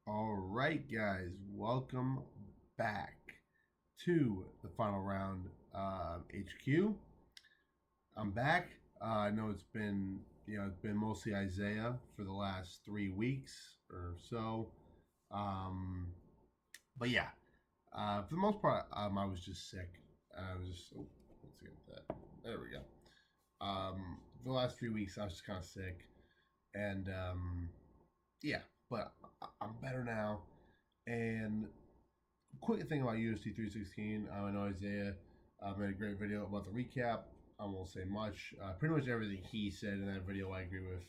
All right, guys, welcome back to the final round HQ. I'm back. I know it's been mostly Isaiah for the last 3 weeks or so. Um, but yeah, for the most part, I was just sick. I was just let's get that. There we go. For the last 3 weeks, I was just kind of sick, and yeah, but I'm better now. And quick thing about UFC 316, I know Isaiah made a great video about the recap. I won't say much. Pretty much everything he said in that video, I agree with.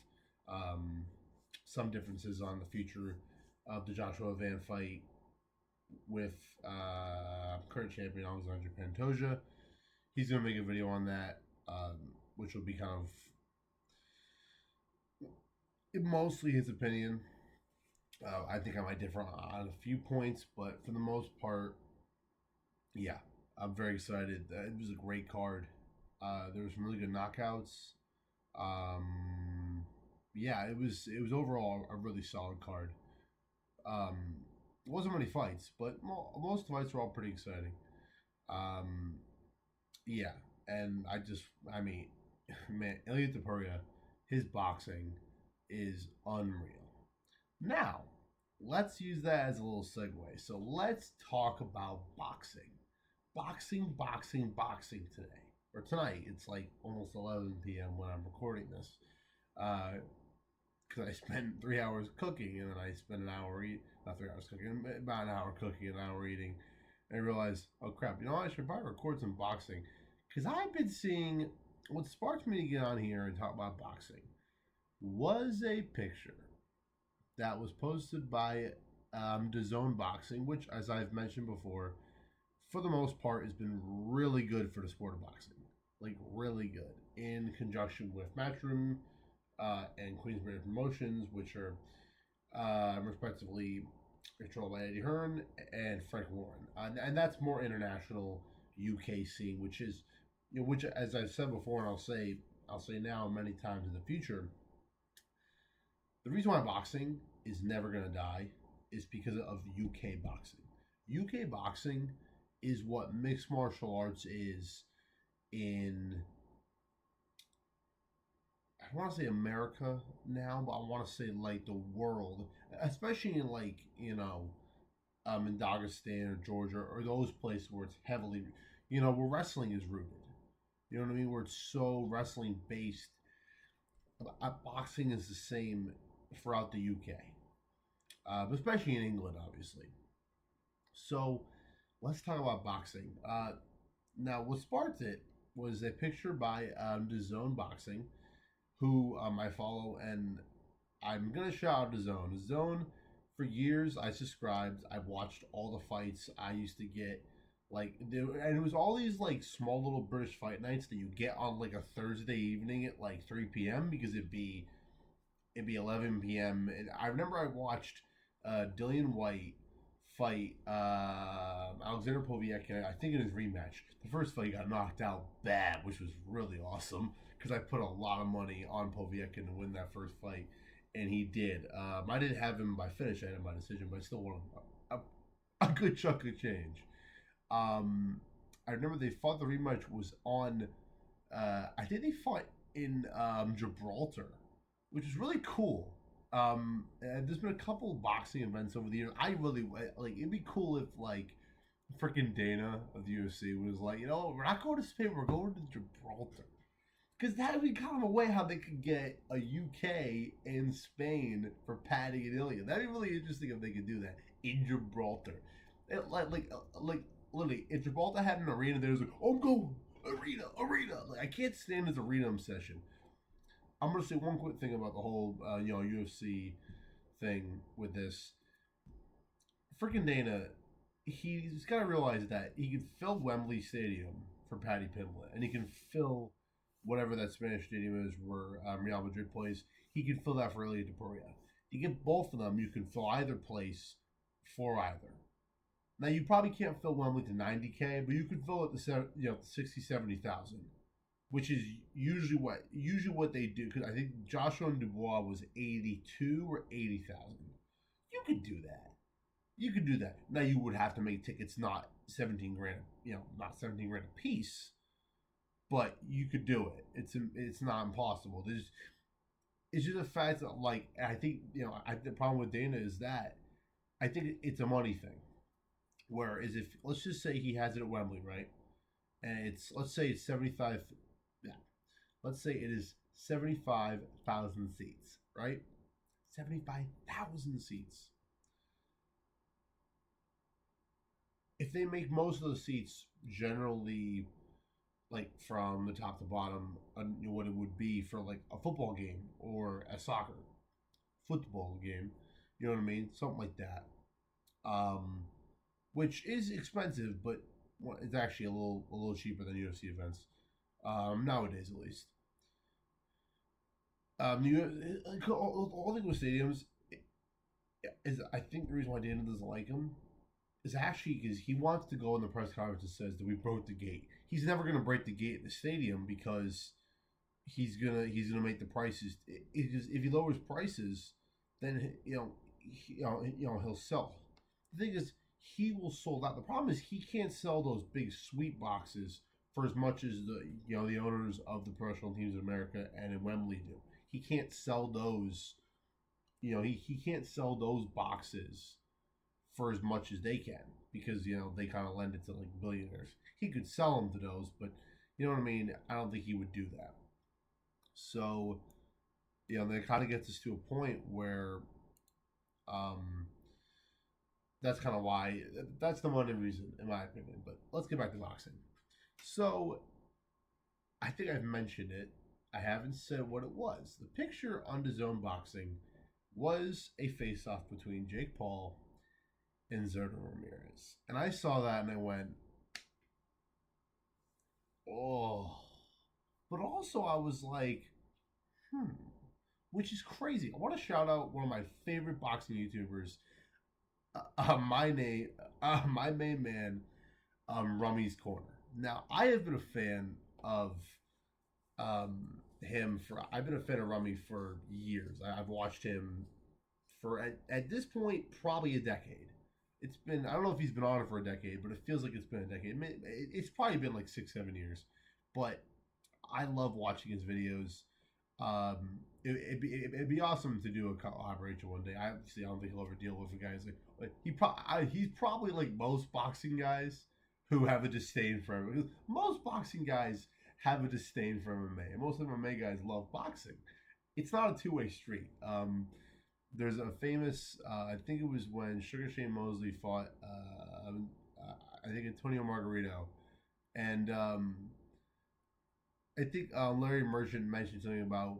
Um, some differences on the future of the Joshua Van fight with current champion Alexander Pantoja. He's going to make a video on that, which will be kind of mostly his opinion. I think I might differ on a few points, but for the most part, yeah, I'm very excited. It was a great card. There was some really good knockouts. Um, yeah, it was overall a really solid card. It wasn't many fights, but most fights were all pretty exciting. Um, yeah, and I mean, man, Ilya Tapuria, his boxing is unreal. Now, let's use that as a little segue. So let's talk about boxing. Boxing today. Or tonight. It's like almost 11 p.m. when I'm recording this. Because I spent 3 hours cooking and then I spent an hour eating. Not 3 hours cooking, about an hour cooking, an hour eating. And I realized, oh crap, I should probably record some boxing. Because I've been seeing what sparked me to get on here and talk about boxing was a picture that was posted by DAZN Boxing, which, as I've mentioned before, for the most part, has been really good for the sport of boxing. Like, really good. In conjunction with Matchroom and Queensberry Promotions, which are respectively controlled by Eddie Hearn and Frank Warren. And that's more international UK scene, which is, which, as I've said before, and I'll say now many times in the future, the reason why boxing is never going to die is because of UK boxing. UK boxing is what mixed martial arts is in, I want to say America now, but I want to say like the world, especially in like, in Dagestan or Georgia or those places where it's heavily, where wrestling is rooted. You know what I mean? Where it's so wrestling based. Boxing is the same throughout the UK, especially in England, obviously. So let's talk about boxing. Now, what sparked it was a picture by DAZN Boxing, who I follow, and I'm gonna shout out DAZN. DAZN, for years, I subscribed. I've watched all the fights. I used to get and it was all these like small little British fight nights that you get on like a Thursday evening at like 3 p.m. because it'd be 11 p.m. And I remember I watched Dillian White fight Alexander Povetkin. I think in his rematch, the first fight he got knocked out bad, which was really awesome because I put a lot of money on Povetkin to win that first fight, and he did. I didn't have him by finish; I had him by decision, but I still won a good chunk of change. Um, I remember they fought the rematch was on. I think they fought in Gibraltar, which is really cool. There's been a couple boxing events over the years. I really like. It'd be cool if like freaking Dana of the UFC was like, we're not going to Spain, we're going to Gibraltar, because that would be kind of a way how they could get a UK and Spain for Paddy and Ilya. That'd be really interesting if they could do that in Gibraltar. Like literally, if Gibraltar had an arena, there's like, oh, I'm going arena. Like I can't stand this arena obsession. I'm gonna say one quick thing about the whole UFC thing with this. Freaking Dana, he's got to realize that he can fill Wembley Stadium for Paddy Pimblett, and he can fill whatever that Spanish stadium is where Real Madrid plays. He can fill that for Elia Deporia. You get both of them, you can fill either place for either. Now you probably can't fill Wembley to 90K, but you can fill it to 60, 70,000, which is usually what they do. Because I think Joshua and Dubois was 82 or 80,000 You could do that. You could do that. Now you would have to make tickets not 17 grand, not 17 grand a piece, but you could do it. It's not impossible. There's It's just a fact that like I think the problem with Dana is that I think it's a money thing. Whereas if let's just say he has it at Wembley, right? And let's say it's 75. Yeah, let's say it is 75,000 seats, right? 75,000 seats. If they make most of the seats generally like from the top to bottom, what it would be for like a football game or a soccer football game, you know what I mean? Something like that. Um, which is expensive, but it's actually a little cheaper than UFC events nowadays, at least. All thing with stadiums is I think the reason why Dana doesn't like him is actually because he wants to go in the press conference and says that we broke the gate. He's never going to break the gate in the stadium because he's gonna make the prices. If he lowers prices, then he'll sell. The thing is, he will sold out. The problem is he can't sell those big sweet boxes for as much as the owners of the professional teams in America and in Wembley do. He can't sell those. He can't sell those boxes for as much as they can because they kind of lend it to like billionaires. He could sell them to those, but you know what I mean. I don't think he would do that. So that kind of gets us to a point where um, that's kind of why that's the one reason, in my opinion. But let's get back to boxing. So I think I've mentioned it. I haven't said what it was. The picture on the Zone Boxing was a face-off between Jake Paul and Zerto Ramirez, and I saw that and I went, oh. But also I was like, which is crazy. I want to shout out one of my favorite boxing YouTubers, my main man, Rummy's Corner. Now I have been a fan of him for. I've been a fan of Rummy for years. I've watched him for at this point probably a decade. It's been, I don't know if he's been on it for a decade, but it feels like it's been a decade. It's probably been like 6-7 years, but I love watching his videos. It'd be awesome to do a collaboration one day. I don't think he'll ever deal with a guy he's probably like most boxing guys who have a disdain for him. Because most boxing guys have a disdain for MMA, and most MMA guys love boxing. It's not a two-way street. There's a famous, I think it was when Sugar Shane Mosley fought, I think Antonio Margarito, and I think Larry Merchant mentioned something about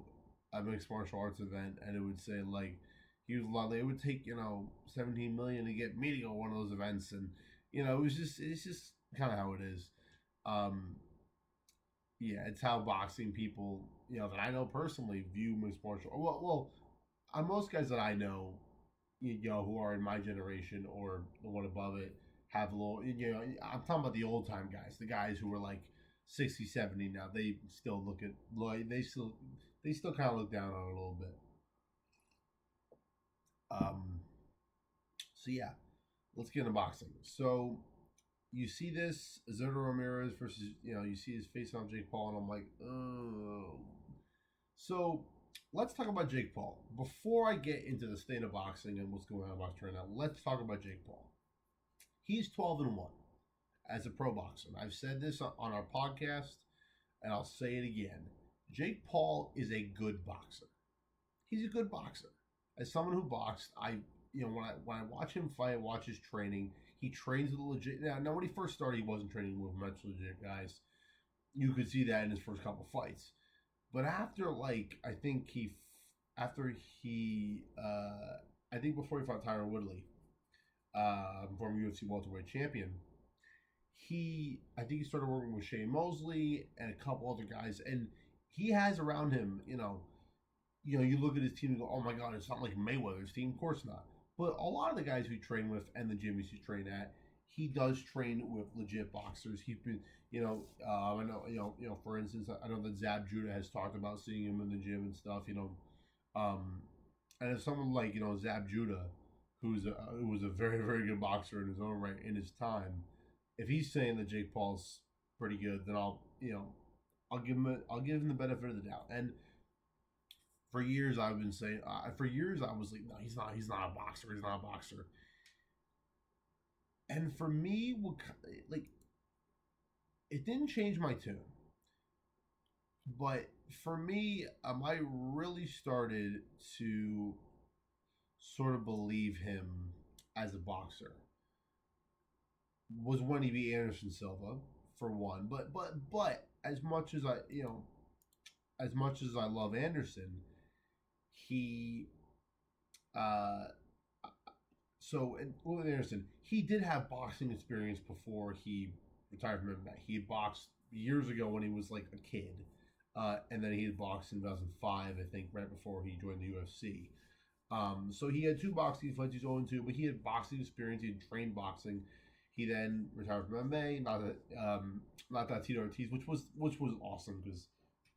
a mixed martial arts event, and it would say like it would take 17 million to get me to go to one of those events, and it's just kind of how it is. Yeah, it's how boxing people that I know personally view mixed martial. Most guys that I know, who are in my generation or the one above it, have a little. I'm talking about the old time guys, the guys who were like 60, 70 now. They still look at like they still kind of look down on it a little bit. So yeah, let's get into boxing. So you see this Zerto Ramirez versus you see his face on Jake Paul, and I'm like, oh. So let's talk about Jake Paul. Before I get into the state of boxing and what's going on in boxing right now, let's talk about Jake Paul. He's 12-1 as a pro boxer. I've said this on our podcast, and I'll say it again. Jake Paul is a good boxer. He's a good boxer. As someone who boxed, when I watch him fight, watch his training, he trains with legit. Now when he first started, he wasn't training with much legit guys. You could see that in his first couple fights. But after I think before he fought Tyron Woodley, former UFC welterweight champion, I think he started working with Shane Mosley and a couple other guys, and he has around him, you look at his team and go, oh my God, it's not like Mayweather's team. Of course not. But a lot of the guys who train with and the gyms he train at, he does train with legit boxers. He's been, I know, for instance, I know that Zab Judah has talked about seeing him in the gym and stuff, and if someone like, Zab Judah, who was a very very good boxer in his own right in his time. If he's saying that Jake Paul's pretty good, then I'll give him the benefit of the doubt. And for years I've been saying for years I was like, no, he's not a boxer. He's not a boxer. And for me, like it didn't change my tune, but for me, I really started to sort of believe him as a boxer was when he beat Anderson Silva for one. But as much as as much as I love Anderson, he uh and with Anderson, he did have boxing experience before he retired from MMA. He had boxed years ago when he was like a kid, and then he had boxed in 2005, I think, right before he joined the UFC. So he had two boxing fights he's 0-2, but he had boxing experience. He had trained boxing. He then retired from MMA. Not that Tito Ortiz, which was awesome because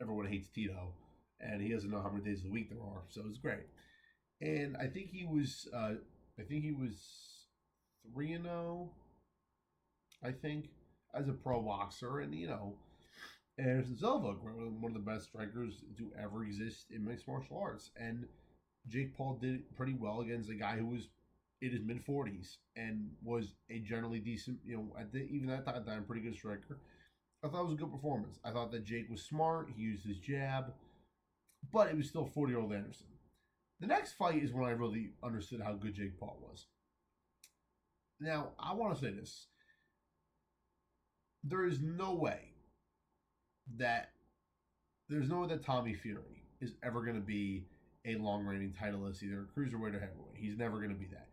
everyone hates Tito, and he doesn't know how many days a week there are, so it's great. And I think he was 3-0. I think as a pro boxer, and Anderson Silva, one of the best strikers to ever exist in mixed martial arts, and Jake Paul did it pretty well against a guy who was in his mid 40s and was a generally decent, even at that time, pretty good striker. I thought it was a good performance. I thought that Jake was smart. He used his jab, but it was still 40-year-old Anderson. The next fight is when I really understood how good Jake Paul was. Now, I want to say this. There is no way that Tommy Fury is ever going to be a long-reigning titleist, either cruiserweight or heavyweight. He's never going to be that.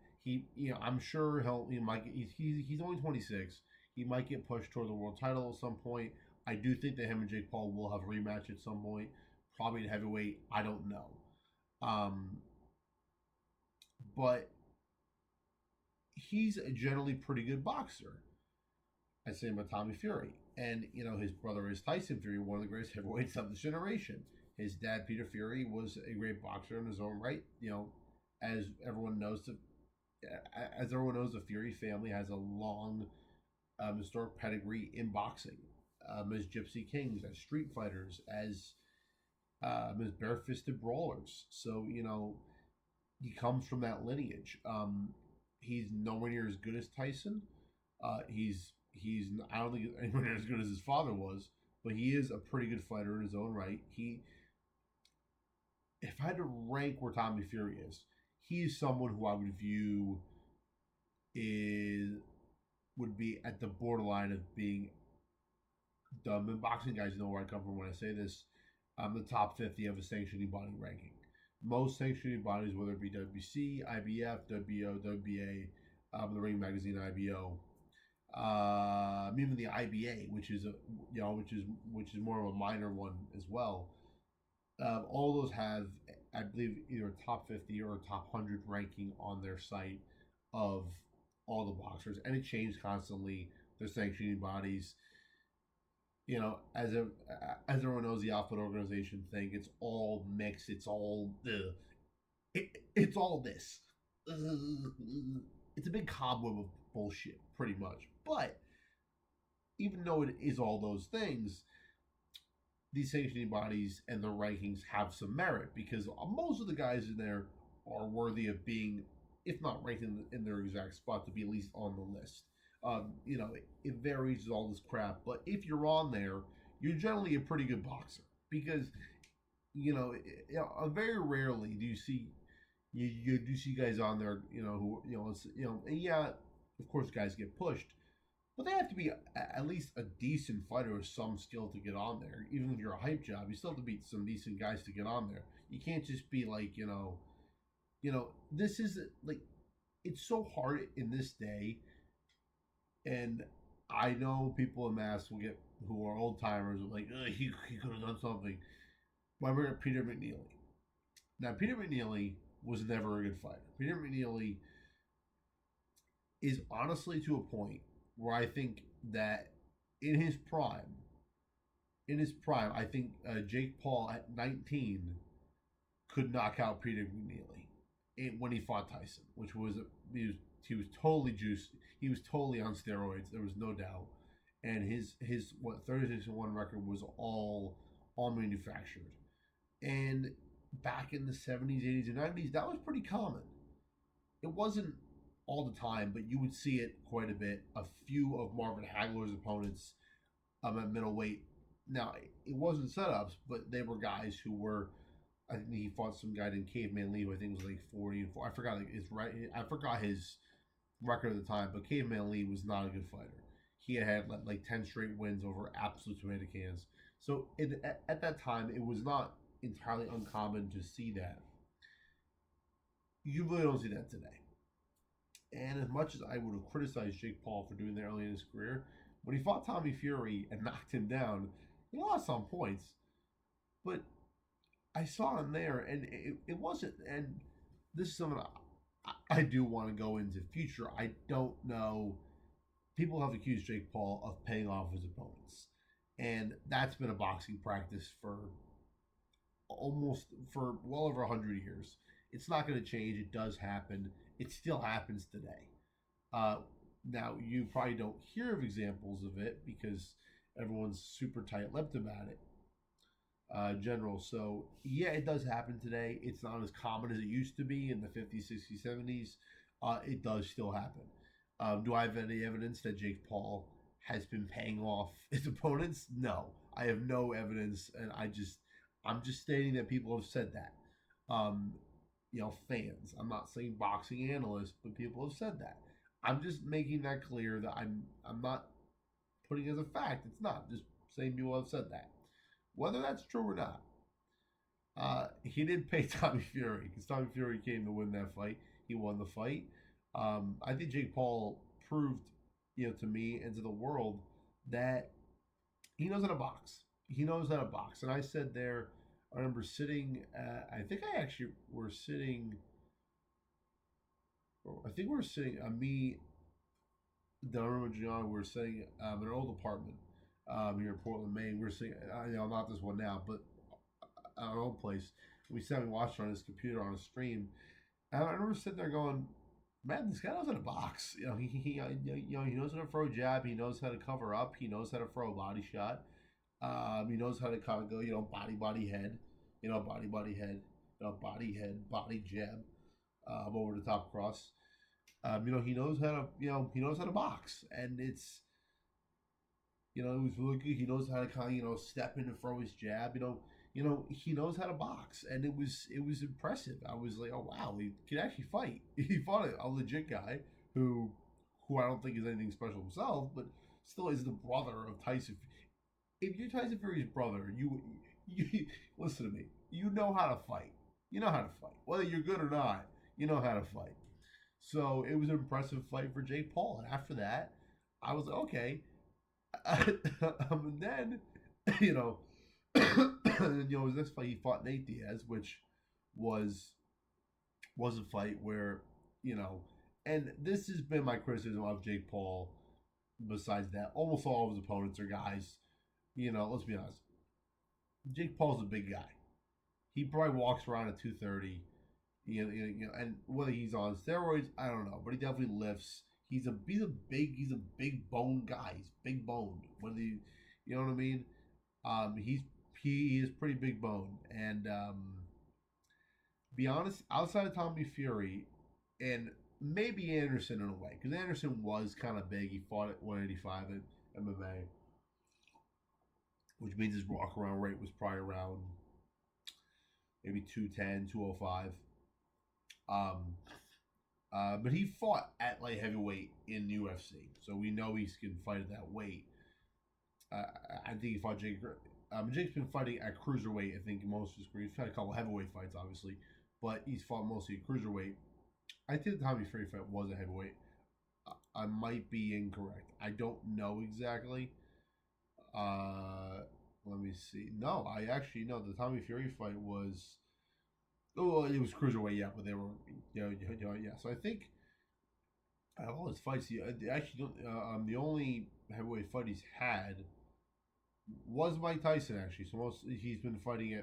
I'm sure he's only 26. He might get pushed toward the world title at some point. I do think that him and Jake Paul will have a rematch at some point, probably in heavyweight. I don't know. But he's a generally pretty good boxer. I say about Tommy Fury. And, his brother is Tyson Fury, one of the greatest heavyweights of this generation. His dad, Peter Fury, was a great boxer in his own right. As everyone knows, the Fury family has a long historic pedigree in boxing. As Gypsy Kings, as street fighters, as barefisted brawlers. So, he comes from that lineage. He's nowhere near as good as Tyson. He's I don't think anywhere near as good as his father was, but he is a pretty good fighter in his own right. If I had to rank where Tommy Fury is, he is someone who I would view would be at the borderline of being dumb. And boxing guys know where I come from when I say this. I'm the top 50 of a sanctioning body ranking. Most sanctioning bodies, whether it be WC, IBF, WBO, WBA, the Ring Magazine IBO, even the IBA, which is more of a minor one as well. All those have, I believe, either a top 50 or a top 100 ranking on their site of all the boxers, and it changes constantly. Their sanctioning bodies, as everyone knows, the Output Organization thing, it's all mixed. It's all it's all this. It's a big cobweb of bullshit, pretty much. But even though it is all those things, these sanctioning bodies and their rankings have some merit because most of the guys in there are worthy of being, if not ranked in their exact spot, to be at least on the list. It varies with all this crap, but if you're on there, you're generally a pretty good boxer because, very rarely do you see you do see guys on there, and yeah, of course, guys get pushed, but they have to be at least a decent fighter with some skill to get on there. Even if you're a hype job, you still have to beat some decent guys to get on there. You can't just be like, this is like, it's so hard in this day. And I know people in mass who are old timers like, he could have done something. But I bring up Peter McNeely. Now, Peter McNeely was never a good fighter. Peter McNeely is honestly to a point where I think that in his prime, I think Jake Paul at 19 could knock out Peter McNeely. when he fought Tyson, which was he was totally juiced. He was totally on steroids. There was no doubt. And his what 36-1 record was all manufactured. And back in the 70s, 80s, and 90s, that was pretty common. It wasn't all the time, but you would see it quite a bit. A few of Marvin Hagler's opponents at middleweight. Now, it wasn't setups, but they were guys who were. I think he fought some guy named Caveman Lee, who I think was like 40-4. I forgot his right. I forgot his record at the time, but Caveman Lee was not a good fighter. He had like 10 straight wins over absolute tomato cans. So at that time, it was not entirely uncommon to see that. You really don't see that today. And as much as I would have criticized Jake Paul for doing that early in his career, when he fought Tommy Fury and knocked him down, he lost on points. But I saw him there, and it wasn't. And this is something I do want to go into future. I don't know. People have accused Jake Paul of paying off his opponents, and that's been a boxing practice for well over 100 years. It's not going to change. It does happen. It still happens today. Uh, Now you probably don't hear of examples of it because everyone's super tight-lipped about it. General. So yeah, it does happen today. It's not as common as it used to be in the 50s, 60s, 70s. It does still happen. Do I have any evidence that Jake Paul has been paying off his opponents? No, I have no evidence, and I'm just stating that people have said that. Um, Fans. I'm not saying boxing analysts, but people have said that. I'm just making that clear that I'm not putting it as a fact. It's not just saying people have said that. Whether that's true or not, he did pay Tommy Fury because Tommy Fury came to win that fight. He won the fight. I think Jake Paul proved, to me and to the world that he knows how to box. He knows how to box. And I said there, I remember sitting. I think I actually were sitting. I think we were sitting. Me, Don and John were sitting in an old apartment here in Portland, Maine. We were sitting. Not this one now, but our old place. We sat and watched on his computer on a stream. And I remember sitting there going, "Man, this guy knows how to box. He knows how to throw a jab. He knows how to cover up. He knows how to throw a body shot. He knows how to kind of go, body head, body head, body jab, over the top cross. He knows how to, he knows how to box, and it's, it was really good. He knows how to kind of, step in and throw his jab. He knows how to box, and it was impressive. I was like, oh wow, he can actually fight. He fought a legit guy who I don't think is anything special himself, but still is the brother of Tyson. If you're Tyson Fury's brother, you listen to me. You know how to fight. You know how to fight. Whether you're good or not, you know how to fight. So it was an impressive fight for Jake Paul. And after that, I was like, okay. And then, his next fight, he fought Nate Diaz, which was a fight where, and this has been my criticism of Jake Paul. Besides that, almost all of his opponents are guys, let's be honest. Jake Paul's a big guy. He probably walks around at 230. And whether he's on steroids, I don't know, but he definitely lifts. He's a big bone guy. He's big boned. Whether you know what I mean? He is pretty big bone. And be honest, outside of Tommy Fury, and maybe Anderson in a way, because Anderson was kind of big. He fought at 185 at MMA, which means his walk around rate was probably around maybe 210, 205. But he fought at light heavyweight in UFC, so we know he can fight at that weight. I think he fought Jake. Jake's been fighting at cruiserweight. I think most of his career. He's had a couple heavyweight fights, obviously, but he's fought mostly at cruiserweight. I think the Tommy Fury fight was a heavyweight. I might be incorrect. I don't know exactly. Let me see. No, I actually know the Tommy Fury fight was. Oh, it was cruiserweight, yeah, but they were, yeah. So I think out of all his fights, he actually the only heavyweight fight he's had was Mike Tyson, actually. So he's been fighting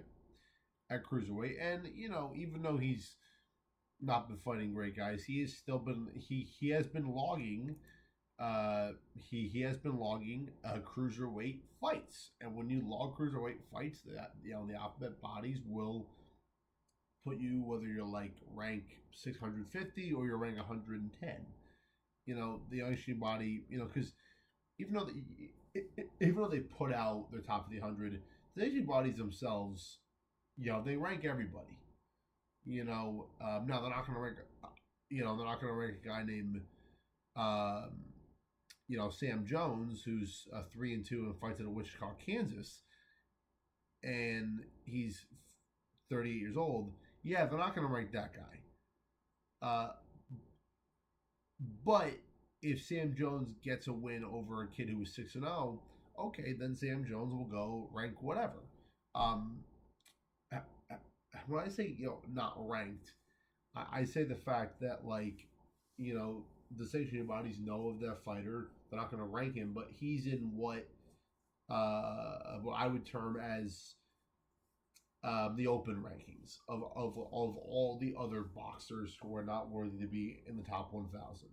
at cruiserweight, and even though he's not been fighting great guys. He has still been he has been logging he has been logging cruiserweight fights, and when you log cruiserweight fights, that the alphabet bodies will put you whether you're like rank 650 or you're rank 110. The Young body, because even though even though they put out their top of the 100, the Young bodies themselves, they rank everybody. Now they're not going to rank. They're not going to rank a guy named um, Sam Jones, who's 3-2 and fights out of Wichita, Kansas, and he's 38 years old. Yeah, they're not going to rank that guy. But if Sam Jones gets a win over a kid who was 6-0, okay, then Sam Jones will go rank whatever. Um, when I say not ranked, I say the fact that the sanctioning bodies know of that fighter. They're not going to rank him, but he's in what I would term as the open rankings of all the other boxers who are not worthy to be in the top 1,000.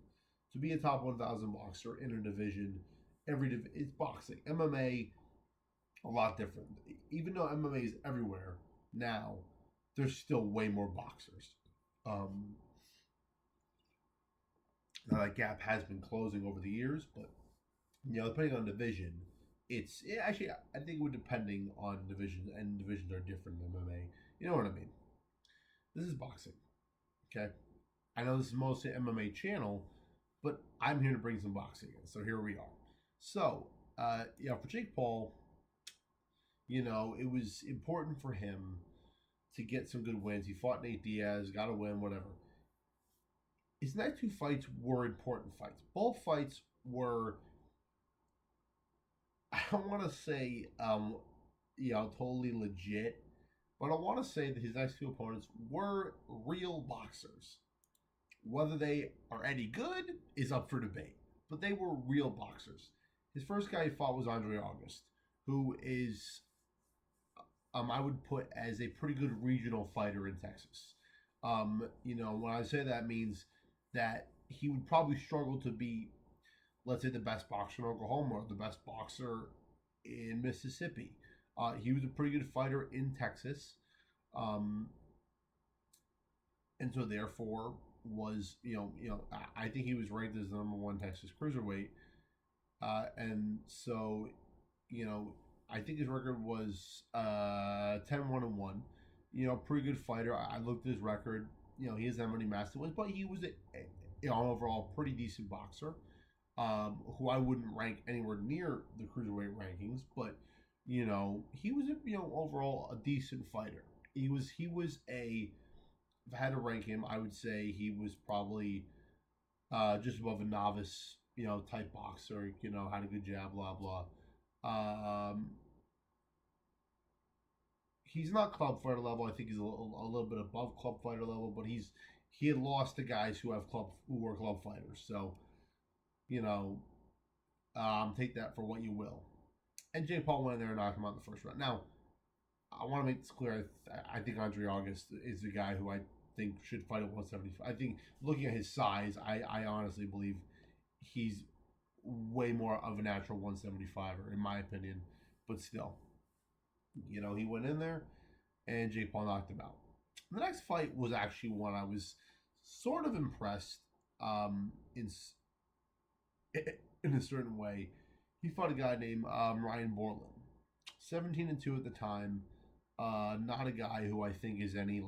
To be a top 1,000 boxer in a division, it's boxing. MMA, a lot different. Even though MMA is everywhere now, there's still way more boxers. Now that gap has been closing over the years, but depending on division, actually I think it would depending on division, and divisions are different in MMA. You know what I mean? This is boxing, okay? I know this is mostly an MMA channel, but I'm here to bring some boxing in. So here we are. So for Jake Paul, it was important for him to get some good wins. He fought Nate Diaz, got a win, whatever. His next two fights were important fights. Both fights were, I don't want to say, totally legit, but I want to say that his next two opponents were real boxers. Whether they are any good is up for debate, but they were real boxers. His first guy he fought was Andre August, who is, I would put as a pretty good regional fighter in Texas. When I say that means that he would probably struggle to be, let's say, the best boxer in Oklahoma or the best boxer in Mississippi. He was a pretty good fighter in Texas, and so therefore was I think he was ranked as the number one Texas cruiserweight, and so I think his record was 10-1-1. Pretty good fighter. I looked at his record. He hasn't had many master wins, but he was an overall pretty decent boxer, who I wouldn't rank anywhere near the cruiserweight rankings, but he was overall a decent fighter. He was a if I had to rank him, I would say he was probably just above a novice, type boxer. Had a good jab, blah blah. He's not club fighter level. I think he's a little bit above club fighter level, but he had lost to guys who were club fighters. So, take that for what you will. And Jake Paul went in there and knocked him out in the first round. Now, I want to make this clear. I think Andre August is the guy who I think should fight at 175. I think looking at his size, I honestly believe he's way more of a natural 175er, in my opinion. But still, he went in there and Jake Paul knocked him out. The next fight was actually one I was sort of impressed in a certain way. He fought a guy named Ryan Borland, 17-2 at the time. Not a guy who I think is any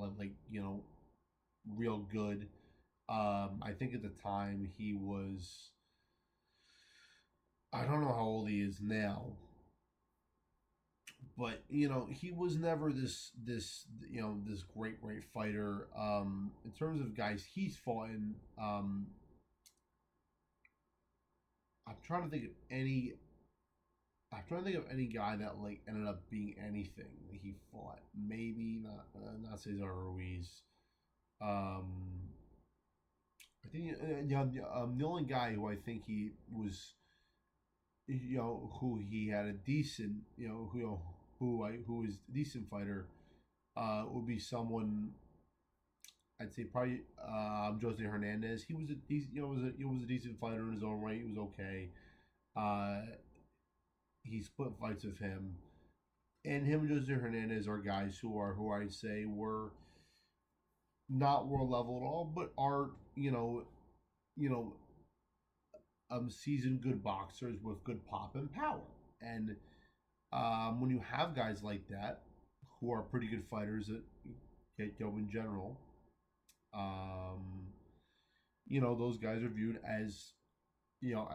real good. I think at the time he was, I don't know how old he is now, but he was never this great fighter. In terms of guys he's fought in, I'm trying to think of any. I'm trying to think of any guy that ended up being anything that he fought. Maybe not Cesar Ruiz. I think the only guy who I think he was, who he had a decent, who is a decent fighter, would be someone. I'd say probably Jose Hernandez. He was a decent fighter in his own right. He was okay. Uh, he split fights with him, and him and Jose Hernandez are guys who I'd say were not world level at all, but are you know seasoned good boxers with good pop and power. And when you have guys like that who are pretty good fighters at get go in general, um, those guys are viewed as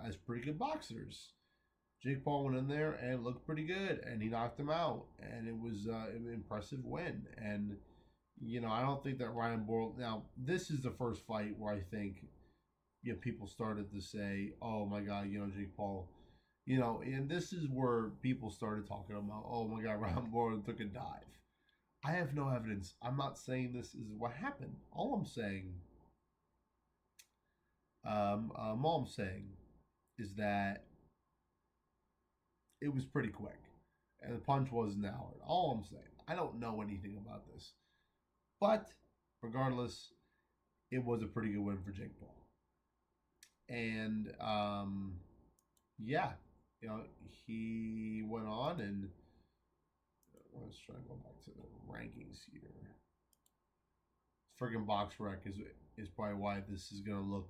as pretty good boxers. Jake Paul went in there and looked pretty good, and he knocked him out, and it was an impressive win. And I don't think that Ryan Boyle. Now, this is the first fight where I think people started to say, "Oh my God, Jake Paul." And this is where people started talking about, "Oh my God, Ryan Boyle took a dive." I have no evidence. I'm not saying this is what happened. All I'm saying is that it was pretty quick, and the punch wasn't hard. All I'm saying. I don't know anything about this, but regardless, it was a pretty good win for Jake Paul. And yeah, he went on and let's try to go back to the rankings here. Friggin' box rec is probably why this is gonna look,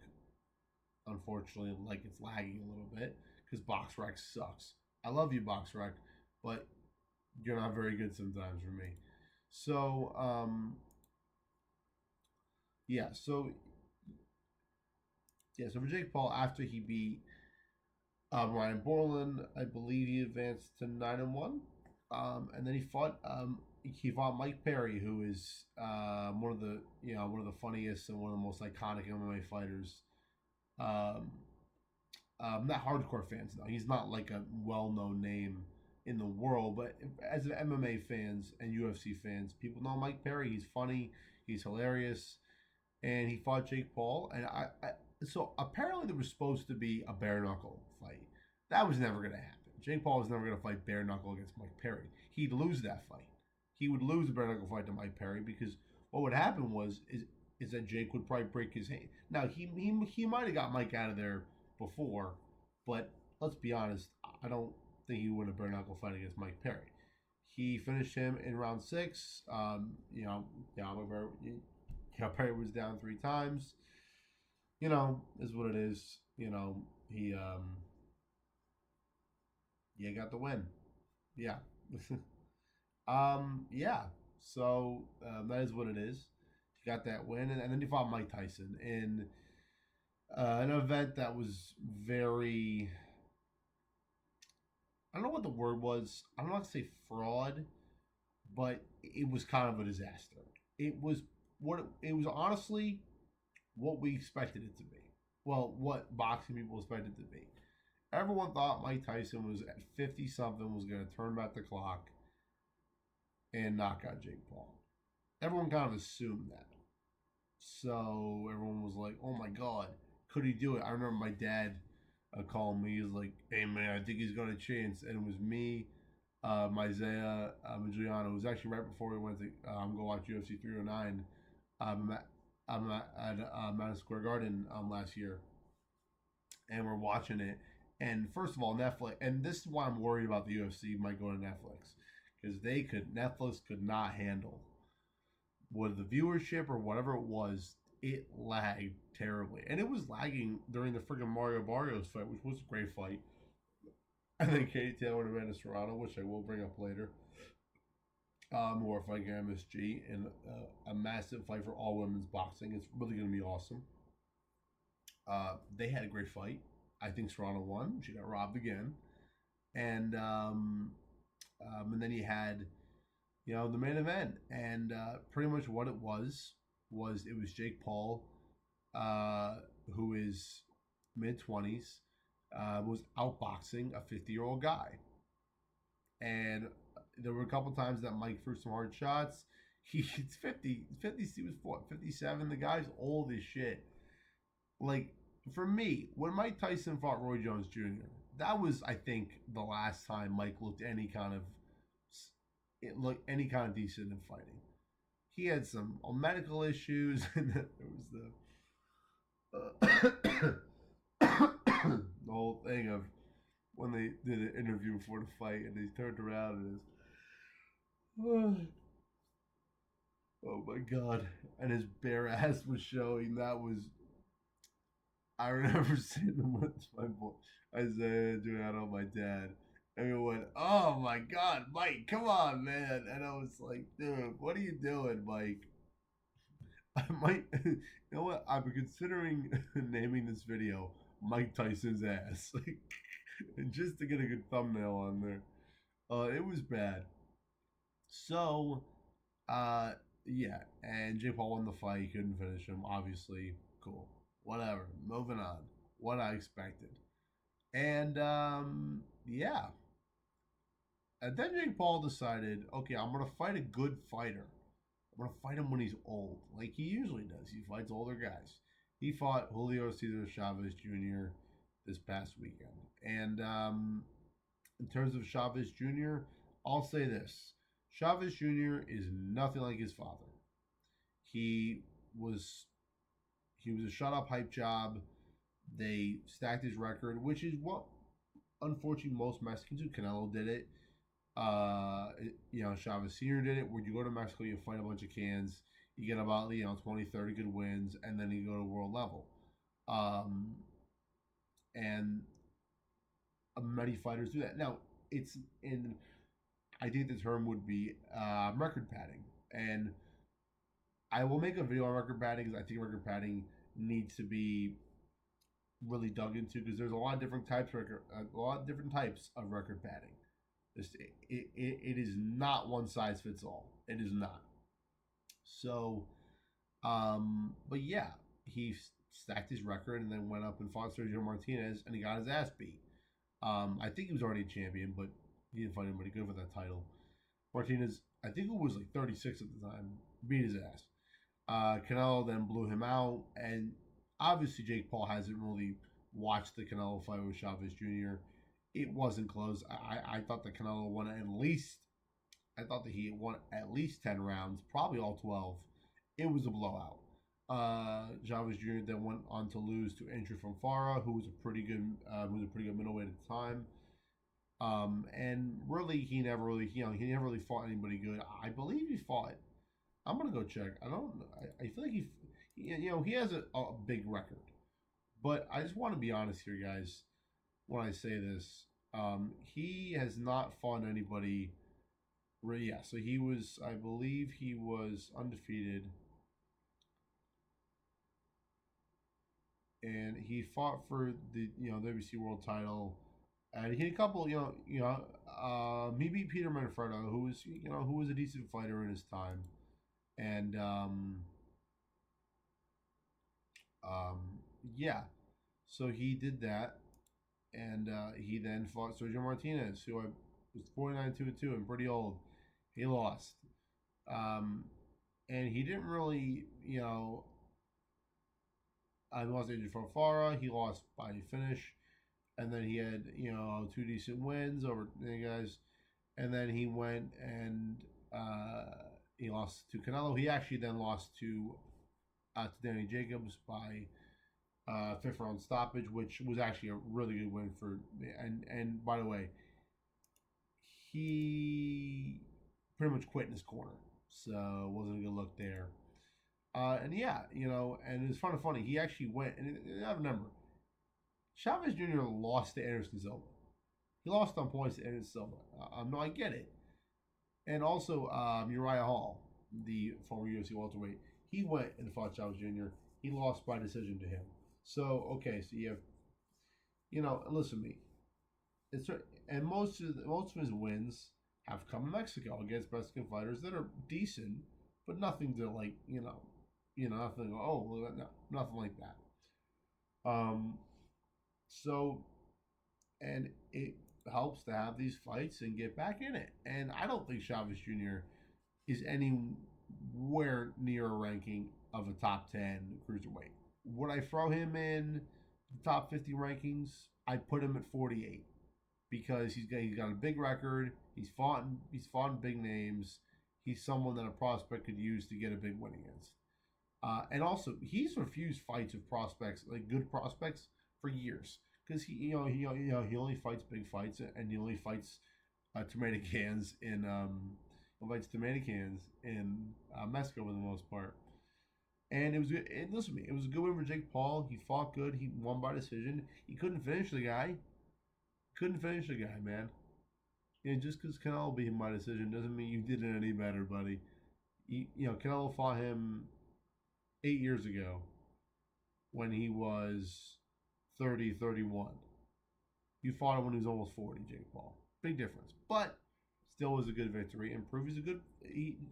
unfortunately, like it's lagging a little bit because box rec sucks. I love you, box rec, but you're not very good sometimes for me. So yeah, so so for Jake Paul, after he beat Ryan Borland, I believe he advanced to 9-1, and then he fought Mike Perry, who is one of the funniest and one of the most iconic MMA fighters. Um, Not hardcore fans though. He's not like a well-known name in the world, but as MMA fans and UFC fans, people know Mike Perry. He's funny. He's hilarious, and he fought Jake Paul. And so apparently there was supposed to be a bare knuckle fight. That was never going to happen. Jake Paul was never going to fight bare knuckle against Mike Perry. He'd lose that fight. He would lose the bare knuckle fight to Mike Perry because what would happen is that Jake would probably break his hand. Now he might have got Mike out of there before, but let's be honest, I don't think he would have bare knuckle fight against Mike Perry. He finished him in round 6. Perry was down 3 times. Is what it is. He got the win. Yeah. Yeah. So that is what it is. He got that win, and then he fought Mike Tyson in an event that was very. I don't know what the word was. I don't want to say fraud, but it was kind of a disaster. It was honestly what we expected it to be. Well, what boxing people expected it to be. Everyone thought Mike Tyson was at 50 something was going to turn back the clock and knock out Jake Paul. Everyone kind of assumed that. So everyone was like, "Oh my God, could he do it?" I remember my dad calling me. He was like, "Hey man, I think he's got a chance." And it was me, Isaiah, and Juliano. It was actually right before we went to go watch UFC 309. At Madison Square Garden last year, and we're watching it. And first of all, Netflix, and this is why I'm worried about the UFC might go to Netflix, because Netflix could not handle with the viewership or whatever it was. It lagged terribly, and it was lagging during the freaking Mario Barrios fight, which was a great fight. And then Katie Taylor and Amanda Serrano, which I will bring up later, who are fighting MSG in a massive fight for all women's boxing. It's really going to be awesome. They had a great fight. I think Serrano won. She got robbed again, and then he had the main event, and pretty much what it was Jake Paul, who is mid-20s, was outboxing a 50-year-old guy, and there were a couple times that Mike threw some hard shots. He's 50. He was 57. The guy's old as shit. Like, for me, when Mike Tyson fought Roy Jones Jr., that was, I think, the last time Mike looked any kind of decent in fighting. he had some medical issues, and there was the whole thing of when they did an interview before the fight, and they turned around and oh my god, and his bare ass was showing. That was I remember sitting with my boy Isaiah doing that on my dad. And we went, oh my god, Mike, come on, man. And I was like, dude, what are you doing, Mike? I might, you know what? I've been considering naming this video Mike Tyson's ass, like, just to get a good thumbnail on there. It was bad. So, uh, yeah, and Jake Paul won the fight. He couldn't finish him. Obviously, cool. Whatever. Moving on. What I expected. And yeah. And then Jake Paul decided, okay, I'm gonna fight a good fighter. I'm gonna fight him when he's old, like he usually does. He fights older guys. He fought Julio Cesar Chavez Jr. this past weekend. And in terms of Chavez Jr., I'll say this: Chavez Jr. is nothing like his father. He was he was a shut up hype job. They stacked his record, which is what unfortunately most Mexicans do. Canelo did it. Chavez Sr. did it, where you go to Mexico, you fight a bunch of cans, you get about 20, 30 good wins, and then you go to world level. And many fighters do that. Now, it's in, I think the term would be record padding. And I will make a video on record padding because I think record padding needs to be really dug into because there's a lot of different types of record padding. It is not one size fits all. It is not. So, but yeah, he stacked his record and then went up and fought Sergio Martinez and he got his ass beat. I think he was already a champion, but he didn't fight anybody good for that title. Martinez, I think it was like 36 at the time, beat his ass. Canelo then blew him out, and obviously Jake Paul hasn't really watched the Canelo fight with Chavez Jr. It wasn't close. I thought that Canelo won at least. I thought that he won at least 10 rounds, probably all 12. It was a blowout. Chavez Jr. then went on to lose to Andrew from Farah, who was a pretty good middleweight at the time. And really, he never really fought anybody good. I believe he fought. I'm gonna go check. I don't. I feel like he has a big record, but I just want to be honest here, guys. When I say this, he has not fought anybody. Yeah, so he was. I believe he was undefeated, and he fought for the WBC World Title. And he had a couple, he beat Peter Manfredo, who was a decent fighter in his time, and yeah, so he did that, and he then fought Sergio Martinez, who was 49-2-2 and pretty old. He lost, and he didn't really, I lost Adrian Farfara. He lost by finish. And then he had, 2 decent wins over the guys. And then he went and he lost to Canelo. He actually then lost to Danny Jacobs by 5th round stoppage, which was actually a really good win for. And by the way, he pretty much quit in his corner, so it wasn't a good look there. And yeah, and it's funny. He actually went, and I remember. Chavez Jr. lost to Anderson Silva. He lost on points to Anderson Silva. No, I get it. And also, Uriah Hall, the former UFC welterweight, he went and fought Chavez Jr. He lost by decision to him. So, okay, so you have, listen to me. And most of his wins have come in Mexico against Mexican fighters that are decent, but nothing to nothing. Oh, no, nothing like that. So, and it helps to have these fights and get back in it. And I don't think Chavez Jr. is anywhere near a ranking of a top 10 cruiserweight. Would I throw him in the top 50 rankings? I'd put him at 48 because he's got a big record. He's fought big names. he's someone that a prospect could use to get a big win against. And also, he's refused fights with prospects, like good prospects, for years because he only fights big fights and he only fights tomato cans in Mexico for the most part. And it was good. And listen to me, it was a good win for Jake Paul. He fought good. He won by decision. He couldn't finish the guy. Couldn't finish the guy, man. And just because Canelo beat him by decision doesn't mean you did it any better, buddy. Canelo fought him 8 years ago when he was 30, 31. You fought him when he was almost 40, Jake Paul. Big difference. But still was a good victory. And prove he's a good.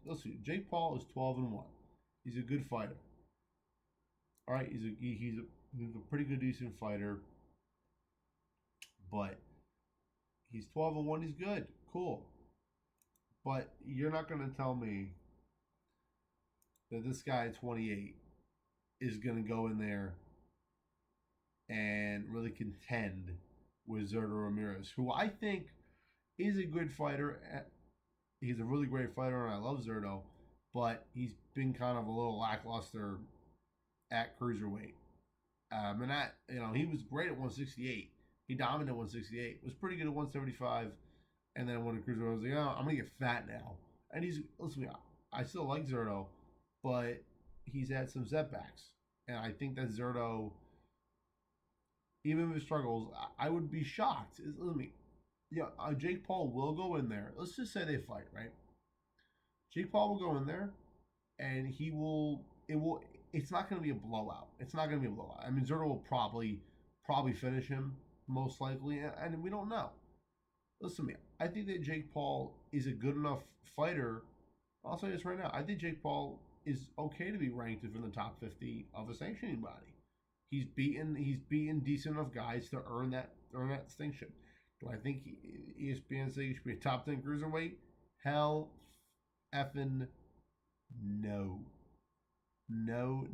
Listen, Jake Paul is 12-1. He's a good fighter. All right, he's a pretty good, decent fighter. But he's 12-1. He's good. Cool. But you're not going to tell me that this guy at 28 is going to go in there and really contend with Zurdo Ramirez, who I think is a good fighter. He's a really great fighter, and I love Zurdo, but he's been kind of a little lackluster at cruiserweight. And that, he was great at 168. He dominated at 168. Was pretty good at 175. And then when the cruiserweight, I was like, oh, I'm going to get fat now. And listen to me, I still like Zurdo, but he's had some setbacks. And I think that Zurdo, even with his struggles, I would be shocked. Let me, Jake Paul will go in there. Let's just say they fight, right? Jake Paul will go in there, and it's not going to be a blowout. It's not going to be a blowout. I mean, Zurdo will probably finish him, most likely, and we don't know. Listen to me. I think that Jake Paul is a good enough fighter. I'll say this right now. I think Jake Paul is okay to be ranked within the top 50 of a sanctioning body. He's beaten decent enough guys to earn that distinction. Do I think ESPN says he should be a top 10 cruiserweight? Hell effing no. No.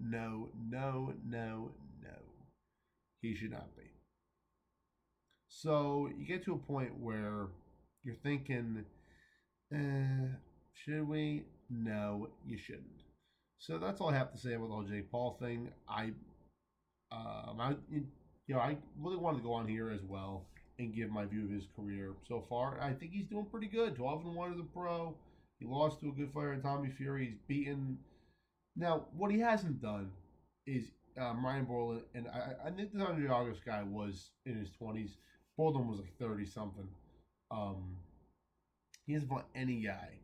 He should not be. So you get to a point where you're thinking, should we? No, you shouldn't. So that's all I have to say about the whole Jake Paul thing. I really wanted to go on here as well and give my view of his career so far. I think he's doing pretty good. 12-1 as a pro. He lost to a good fighter, Tommy Fury. He's beaten. Now, what he hasn't done is Ryan Borland, and I think the Andre August guy was in his 20s. Borland was like 30-something. He hasn't fought any guy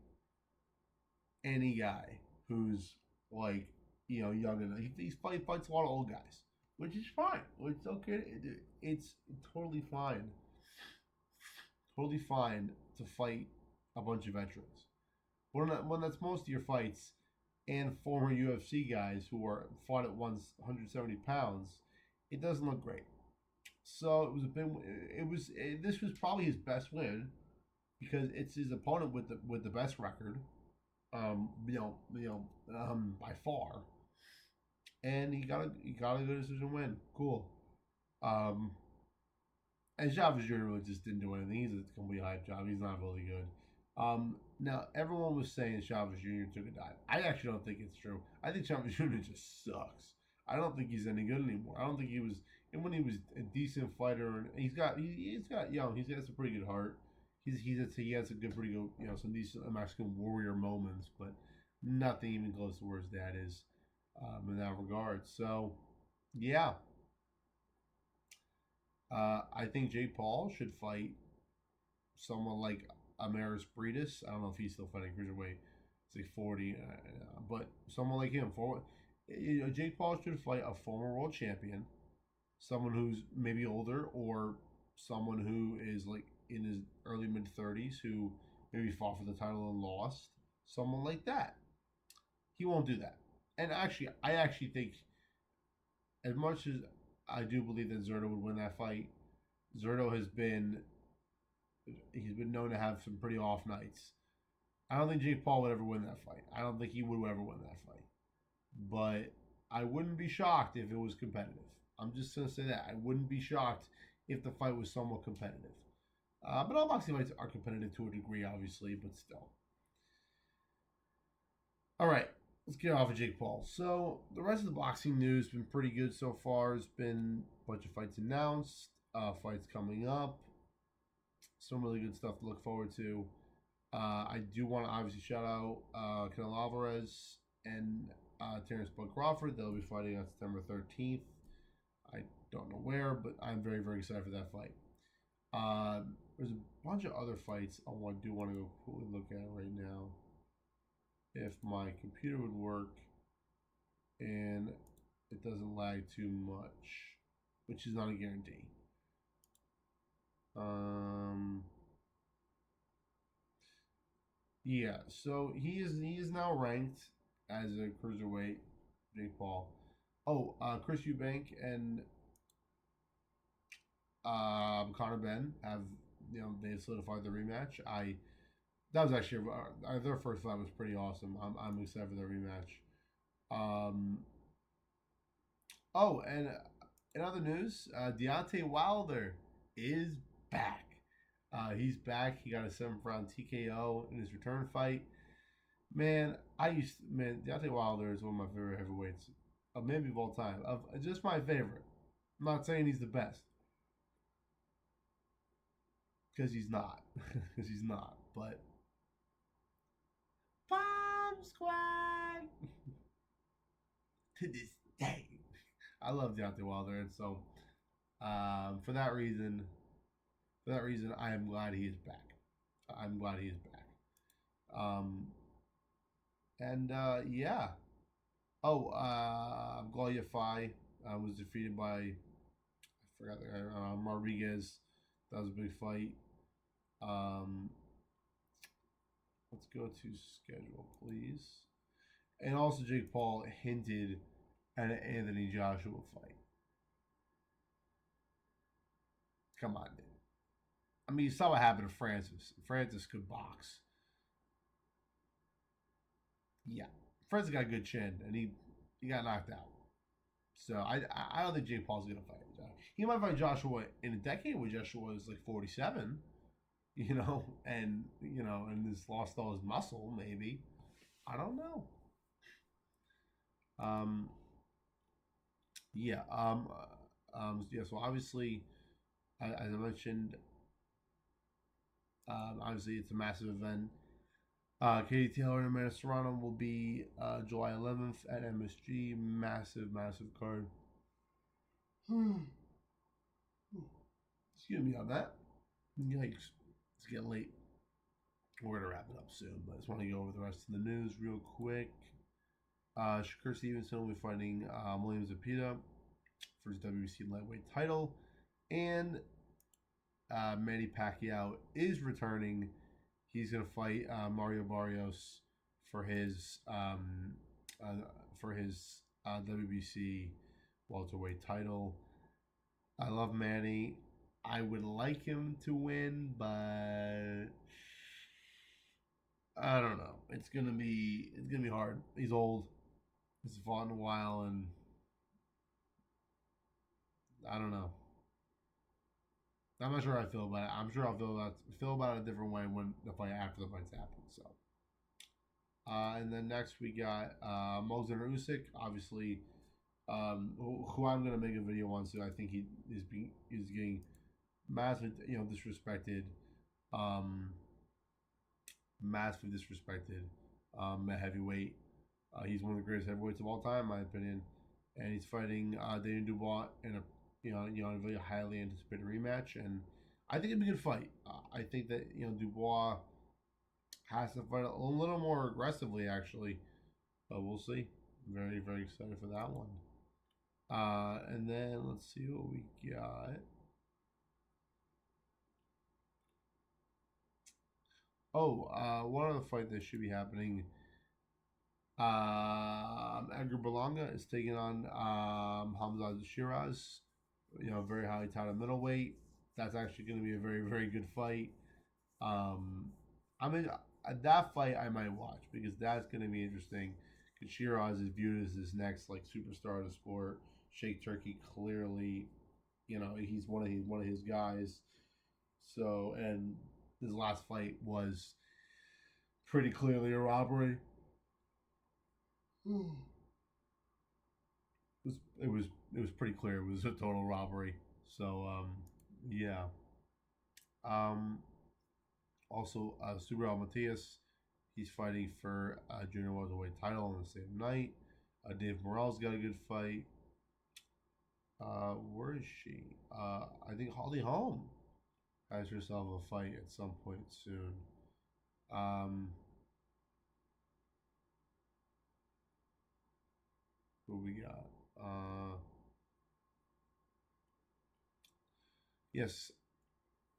who's like, young enough. He fights a lot of old guys, which is fine. It's okay. It's totally fine. Totally fine to fight a bunch of veterans. When that's most of your fights, and former UFC guys who are fought at 170 pounds, it doesn't look great. So this was probably his best win because it's his opponent with the best record, by far, and he got a good decision win. Cool. And Chavez Jr. really just didn't do anything. He's a complete hype job. He's not really good. Now, everyone was saying Chavez Jr. took a dive. I actually don't think it's true. I think Chavez Jr. just sucks. I don't think he's any good anymore. I don't think he was. And when he was a decent fighter, and he's got some pretty good heart. He has a pretty good, some decent Mexican warrior moments, but nothing even close to where his dad is in that regard. So, yeah. I think Jake Paul should fight someone like Amaris Briedis. I don't know if he's still fighting cruiserweight. It's like 40, but someone like him. Jake Paul should fight a former world champion, someone who's maybe older, or someone who is like in his early mid-30s who maybe fought for the title and lost. Someone like that. He won't do that. And actually, I actually think, as much as I do believe that Zurdo would win that fight, Zurdo he's been known to have some pretty off nights. I don't think Jake Paul would ever win that fight. I don't think he would ever win that fight. But I wouldn't be shocked if it was competitive. I'm just going to say that. I wouldn't be shocked if the fight was somewhat competitive. But all boxing fights are competitive to a degree, obviously, but still. All right, let's get off of Jake Paul. So the rest of the boxing news has been pretty good so far. There's been a bunch of fights announced, fights coming up, some really good stuff to look forward to. I do want to obviously shout out Canelo Alvarez and Terrence Bud Crawford. They'll be fighting on September 13th. I don't know where, but I'm very, very excited for that fight. There's a bunch of other fights I do want to go quickly look at right now. If my computer would work and it doesn't lag too much, which is not a guarantee. Um, yeah, so he is now ranked as a cruiserweight, Jake Paul. Oh, Chris Eubank and Conor Ben have they solidified the rematch. I That was actually their first fight was pretty awesome. I'm excited for their rematch. Um, oh, and in other news, Deontay Wilder is back. He's back. He got a 7th round TKO in his return fight. Man, Deontay Wilder is one of my favorite heavyweights, maybe of all time. Of just my favorite. I'm not saying he's the best, because he's not. Because he's not. But Bomb Squad to this day, I love Deontay Wilder, and so for that reason, I am glad he is back. I'm glad he is back. Um, and yeah. Oh, Gloria Fai was defeated by I forgot the guy, Rodriguez. That was a big fight. Um, let's go to schedule, please. And also, Jake Paul hinted at an Anthony Joshua fight. Come on, dude. I mean, you saw what happened to Francis. Francis could box. Yeah, Francis got a good chin, and he got knocked out. So I don't think Jake Paul's gonna fight. He might fight Joshua in a decade when Joshua is like 47, and has lost all his muscle. Maybe I don't know. Um, yeah. Yeah. So obviously, as I mentioned, obviously it's a massive event. Katie Taylor and Amanda Serrano will be July 11th at MSG. Massive, massive card. Excuse me on that. Yikes. It's getting late. We're going to wrap it up soon, but I just want to go over the rest of the news real quick. Shakur Stevenson will be fighting William Zepeda for his WBC lightweight title. And Manny Pacquiao is returning. He's going to fight Mario Barrios for his WBC welterweight title. I love Manny. I would like him to win, but I don't know. It's gonna be hard. He's old. He's fought in a while, and I don't know. I'm not sure how I feel about it. I'm sure I'll feel about it a different way when the fight after the fight's happened. So, and then next we got Moser Usyk, obviously, who I'm gonna make a video on soon. I think he is getting massively disrespected, um, massively disrespected at heavyweight. He's one of the greatest heavyweights of all time, in my opinion, and he's fighting Daniel Dubois in a very highly anticipated rematch, and I think it'd be a good fight. I think that Dubois has to fight a little more aggressively, actually, but we'll see. Very, very excited for that one. And then let's see what we got. Oh, one other fight that should be happening. Edgar Berlanga is taking on Hamza Shiraz. Very highly touted middleweight. That's actually going to be a very, very good fight. I mean, that fight I might watch because that's going to be interesting. Because Shiraz is viewed as this next like superstar of the sport. Shake Turkey clearly, he's one of his guys. So, and his last fight was pretty clearly a robbery. It was pretty clear it was a total robbery. So yeah. Um, Also, Subriel Matias, he's fighting for junior welterweight title on the same night. Dave Morrell's got a good fight. Where is she? I think Holly Holm has herself a fight at some point soon. Um, who we got? Yes,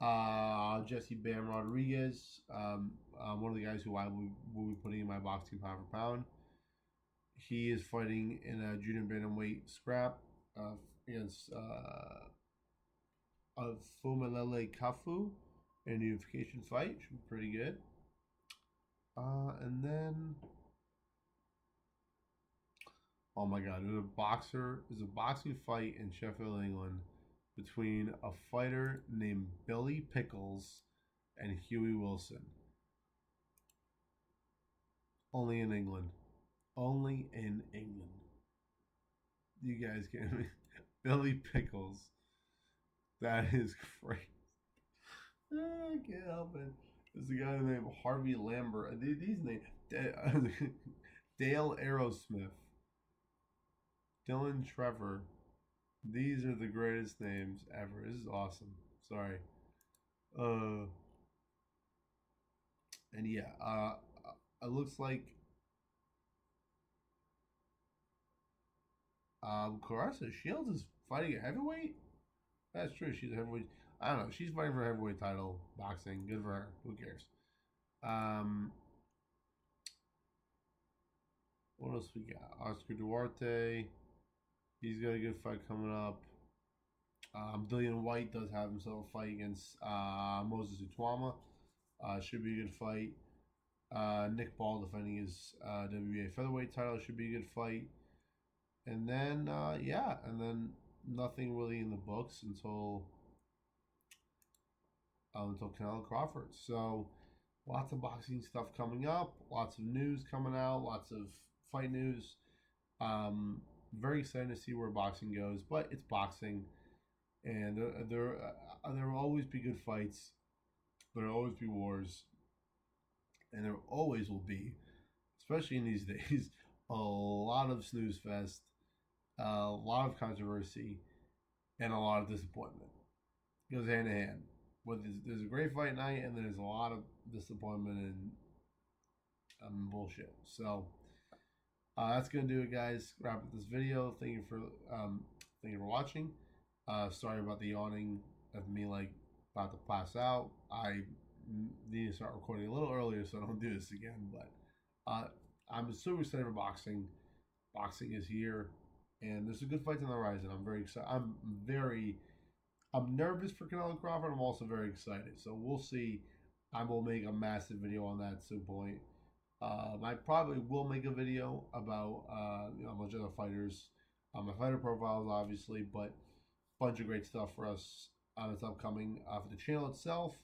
Jesse Bam Rodriguez, one of the guys who I will be putting in my boxing pound for pound. He is fighting in a junior bantamweight scrap against Fumalele Kafu in a unification fight. Should be pretty good. And then, oh my God, there's a boxing fight in Sheffield, England, between a fighter named Billy Pickles and Huey Wilson. Only in England. Only in England. You guys get me? Billy Pickles. That is crazy. I can't help it. There's a guy named Harvey Lambert. These names. Dale Aerosmith. Dylan Trevor. These are the greatest names ever. This is awesome. Sorry. And yeah, it looks like Clarissa Shields is fighting a heavyweight. That's true. She's a heavyweight. I don't know. She's fighting for a heavyweight title. Boxing. Good for her. Who cares? What else we got? Oscar Duarte. He's got a good fight coming up. Dillian White does have himself a fight against Moses Utwama. Should be a good fight. Nick Ball defending his WBA featherweight title. Should be a good fight. And then, nothing really in the books until Canelo Crawford. So, lots of boxing stuff coming up. Lots of news coming out. Lots of fight news. Very excited to see where boxing goes, but it's boxing, and there will always be good fights. There will always be wars, and there always will be, especially in these days, a lot of snooze fest, a lot of controversy, and a lot of disappointment. It goes hand in hand. But there's a great fight night, and there's a lot of disappointment and bullshit. So. That's gonna do it, guys. Wrap up this video. Thank you for watching. Sorry about the yawning of me about to pass out. I need to start recording a little earlier so I don't do this again. But I'm super excited for boxing. Boxing is here, and there's a good fight on the horizon. I'm very excited. I'm nervous for Canelo Crawford. I'm also very excited. So we'll see. I will make a massive video on that at some point. I probably will make a video about a bunch of other fighters, my fighter profiles, obviously, but a bunch of great stuff for us that's upcoming for the channel itself.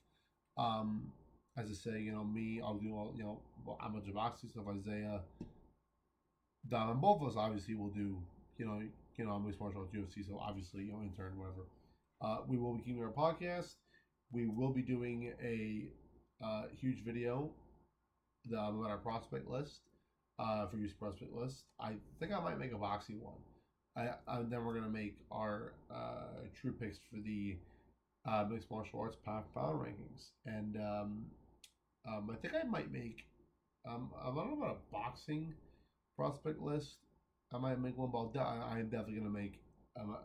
As I say, I'll do all a bunch of boxing stuff. Isaiah, Don, and both of us obviously will do I'm mixed martial arts UFC, so obviously intern whatever. We will be keeping our podcast. We will be doing a huge video about our prospect list for use prospect list. I think I might make a boxing one. Then we're gonna make our true picks for the mixed martial arts pound rankings, and I think I might make I don't know about a boxing prospect list. I might make one, but I'm definitely gonna make a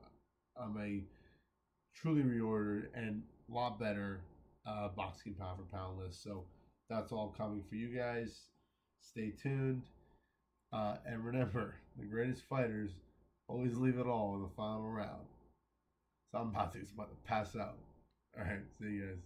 truly reordered and a lot better boxing pound for pound list. So. That's all coming for you guys. Stay tuned. And remember, the greatest fighters always leave it all in the final round. So I'm about to pass out. All right, see you guys.